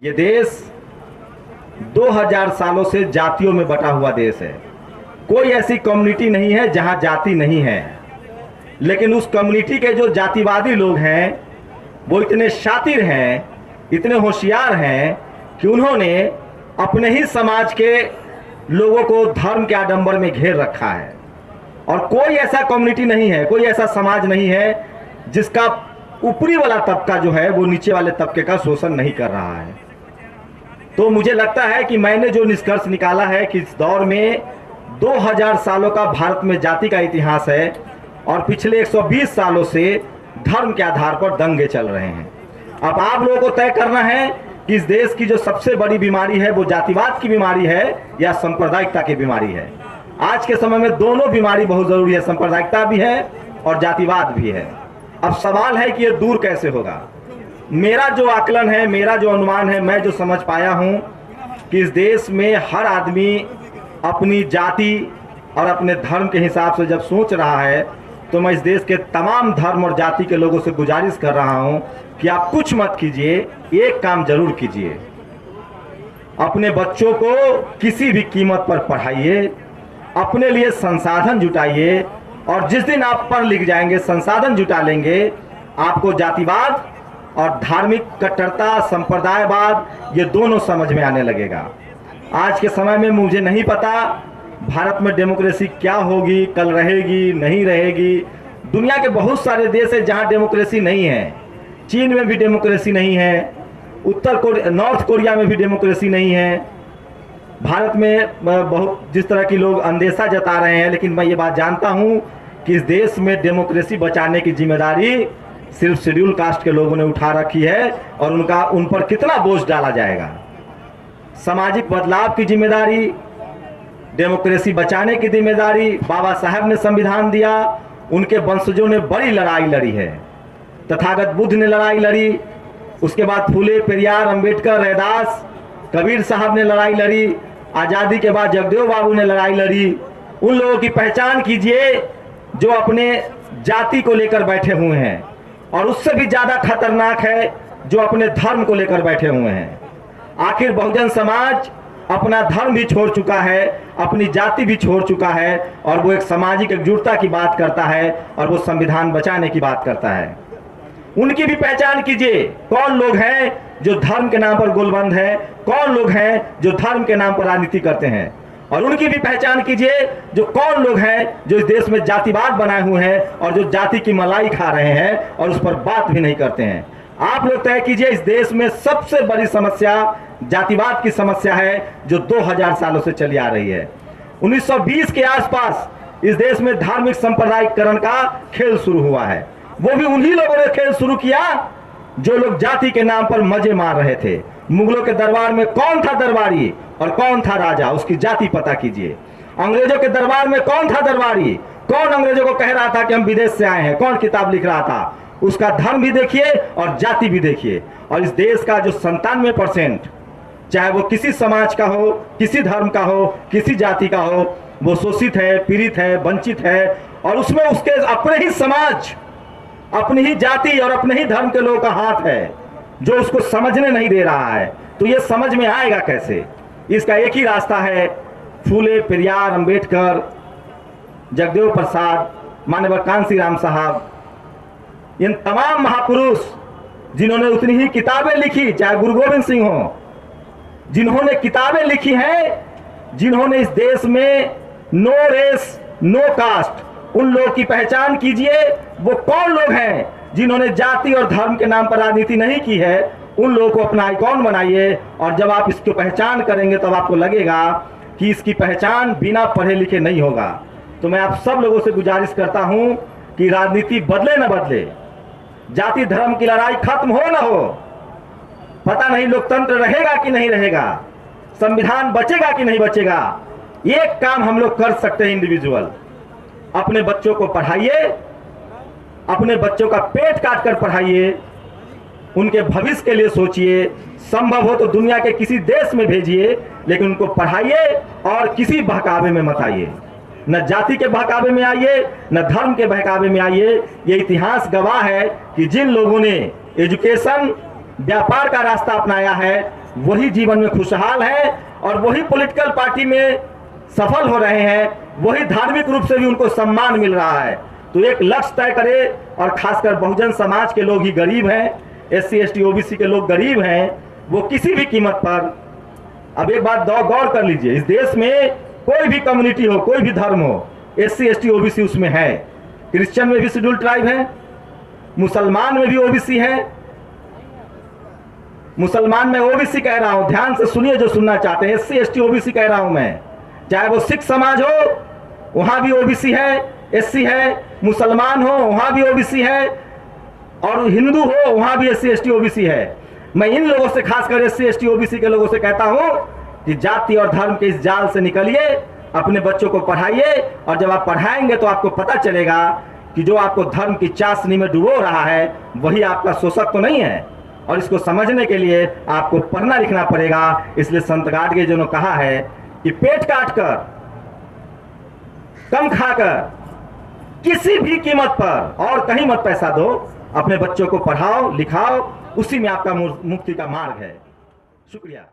ये देश 2000 सालों से जातियों में बटा हुआ देश है। कोई ऐसी कम्युनिटी नहीं है जहां जाति नहीं है, लेकिन उस कम्युनिटी के जो जातिवादी लोग हैं वो इतने शातिर हैं, इतने होशियार हैं कि उन्होंने अपने ही समाज के लोगों को धर्म के आडंबर में घेर रखा है। और कोई ऐसा कम्युनिटी नहीं है, कोई ऐसा समाज नहीं है जिसका ऊपरी वाला तबका जो है वो नीचे वाले तबके का शोषण नहीं कर रहा है। तो मुझे लगता है कि मैंने जो निष्कर्ष निकाला है कि इस दौर में 2000 सालों का भारत में जाति का इतिहास है और पिछले 120 सालों से धर्म के आधार पर दंगे चल रहे हैं। अब आप लोगों को तय करना है कि इस देश की जो सबसे बड़ी बीमारी है वो जातिवाद की बीमारी है या सांप्रदायिकता की बीमारी है। आज के समय में दोनों बीमारी बहुत जरूरी है, सांप्रदायिकता भी है और जातिवाद भी है। अब सवाल है कि ये दूर कैसे होगा। मेरा जो आकलन है, मेरा जो अनुमान है, मैं जो समझ पाया हूं कि इस देश में हर आदमी अपनी जाति और अपने धर्म के हिसाब से जब सोच रहा है, तो मैं इस देश के तमाम धर्म और जाति के लोगों से गुजारिश कर रहा हूं कि आप कुछ मत कीजिए, एक काम जरूर कीजिए। अपने बच्चों को किसी भी कीमत पर पढ़ाइए, अपने लिए संसाधन जुटाइए, और जिस दिन आप पढ़ लिख जाएंगे, संसाधन जुटा लेंगे, आपको जातिवाद और धार्मिक कट्टरता, संप्रदायवाद, ये दोनों समझ में आने लगेगा। आज के समय में मुझे नहीं पता भारत में डेमोक्रेसी क्या होगी, कल रहेगी नहीं रहेगी। दुनिया के बहुत सारे देश हैं जहां डेमोक्रेसी नहीं है। चीन में भी डेमोक्रेसी नहीं है, नॉर्थ कोरिया में भी डेमोक्रेसी नहीं है। भारत में बहुत जिस तरह की लोग अंदेशा जता रहे हैं, लेकिन मैं ये बात जानता हूं कि इस देश में डेमोक्रेसी बचाने की जिम्मेदारी सिर्फ शेड्यूल कास्ट के लोगों ने उठा रखी है और उन पर कितना बोझ डाला जाएगा। सामाजिक बदलाव की जिम्मेदारी, डेमोक्रेसी बचाने की जिम्मेदारी बाबा साहब ने संविधान दिया, उनके वंशजों ने बड़ी लड़ाई लड़ी है। तथागत बुद्ध ने लड़ाई लड़ी, उसके बाद फूले, पेरियार, अंबेडकर, रैदास, कबीर साहब ने लड़ाई लड़ी, आज़ादी के बाद जगदेव बाबू ने लड़ाई लड़ी। उन लोगों की पहचान कीजिए जो अपने जाति को लेकर बैठे हुए हैं, और उससे भी ज्यादा खतरनाक है जो अपने धर्म को लेकर बैठे हुए हैं। आखिर बहुजन समाज अपना धर्म भी छोड़ चुका है, अपनी जाति भी छोड़ चुका है, और वो एक सामाजिक एकजुटता की बात करता है और वो संविधान बचाने की बात करता है। उनकी भी पहचान कीजिए, कौन लोग हैं जो धर्म के नाम पर गोलबंद है, कौन लोग हैं जो धर्म के नाम पर राजनीति करते हैं, और उनकी भी पहचान कीजिए जो कौन लोग हैं जो इस देश में जातिवाद बनाए हुए हैं और जो जाति की मलाई खा रहे हैं और उस पर बात भी नहीं करते हैं। आप लोग तय कीजिए, इस देश में सबसे बड़ी समस्या जातिवाद की समस्या है जो 2000 सालों से चली आ रही है। 1920 के आसपास इस देश में धार्मिक सांप्रदायिकरण का खेल शुरू हुआ है। वो भी उन्हीं लोगों ने खेल शुरू किया जो लोग जाति के नाम पर मजे मार रहे थे। मुगलों के दरबार में कौन था दरबारी और कौन था राजा, उसकी जाति पता कीजिए। अंग्रेजों के दरबार में कौन था दरबारी, कौन अंग्रेजों को कह रहा था कि हम विदेश से आए हैं, कौन किताब लिख रहा था, उसका धर्म भी देखिए और जाति भी देखिए। और इस देश का जो 97%, चाहे वो किसी समाज का हो, किसी धर्म का हो, किसी जाति का हो, वो शोषित है, पीड़ित है, वंचित है, और उसमें उसके अपने ही समाज, अपनी ही जाति और अपने ही धर्म के लोगों का हाथ है जो उसको समझने नहीं दे रहा है। तो ये समझ में आएगा कैसे? इसका एक ही रास्ता है, फूले, पेरियार, अंबेडकर, जगदेव प्रसाद, माननीय कांसी राम साहब, इन तमाम महापुरुष जिन्होंने उतनी ही किताबें लिखी, चाहे गुरु गोविंद सिंह हो, जिन्होंने किताबें लिखी हैं, जिन्होंने इस देश में नो रेस नो कास्ट, उन लोगों की पहचान कीजिए। वो कौन लोग हैं जिन्होंने जाति और धर्म के नाम पर राजनीति नहीं की है, उन लोगों को अपना आइकॉन बनाइए। और जब आप इसकी पहचान करेंगे तब आपको लगेगा कि इसकी पहचान बिना पढ़े लिखे नहीं होगा। तो मैं आप सब लोगों से गुजारिश करता हूं कि राजनीति बदले न बदले, जाति धर्म की लड़ाई खत्म हो न हो, पता नहीं लोकतंत्र रहेगा कि नहीं रहेगा, संविधान बचेगा कि नहीं बचेगा। एक काम हम लोग कर सकते हैं इंडिविजुअल, अपने बच्चों को पढ़ाइए, अपने बच्चों का पेट काट कर पढ़ाइए, उनके भविष्य के लिए सोचिए। संभव हो तो दुनिया के किसी देश में भेजिए, लेकिन उनको पढ़ाइए और किसी बहकावे में मत आइए। न जाति के बहकावे में आइए, न धर्म के बहकावे में आइए। ये इतिहास गवाह है कि जिन लोगों ने एजुकेशन व्यापार का रास्ता अपनाया है, वही जीवन में खुशहाल है और वही पॉलिटिकल पार्टी में सफल हो रहे हैं, वही धार्मिक रूप से भी उनको सम्मान मिल रहा है। तो एक लक्ष्य तय करे, और खासकर बहुजन समाज के लोग ही गरीब हैं, SC ST OBC के लोग गरीब हैं, वो किसी भी कीमत पर। अब एक बात गौर कर लीजिए, इस देश में कोई भी कम्युनिटी हो, कोई भी धर्म हो, SC ST OBC उसमें है। क्रिश्चियन में भी शेड्यूल ट्राइब है, मुसलमान में भी OBC है। मुसलमान में OBC कह रहा हूं, ध्यान से सुनिए जो सुनना चाहते हैं। SC ST OBC कह रहा हूं मैं, चाहे वो सिख समाज हो वहां भी OBC है, SC है, मुसलमान हो वहां भी OBC है, और हिंदू हो वहां भी SC ST OBC है। मैं इन लोगों से, खासकर SC ST OBC के लोगों से कहता हूं कि जाति और धर्म के इस जाल से निकलिए, अपने बच्चों को पढ़ाइए, और जब आप पढ़ाएंगे तो आपको पता चलेगा कि जो आपको धर्म की चाशनी में डुबो रहा है वही आपका शोषक तो नहीं है। और इसको समझने के लिए आपको पढ़ना लिखना पड़ेगा। इसलिए संत गाडगे जी ने कहा है कि पेट काट कर, कम खाकर, किसी भी कीमत पर और कहीं मत पैसा दो, अपने बच्चों को पढ़ाओ लिखाओ, उसी में आपका मुक्ति का मार्ग है। शुक्रिया।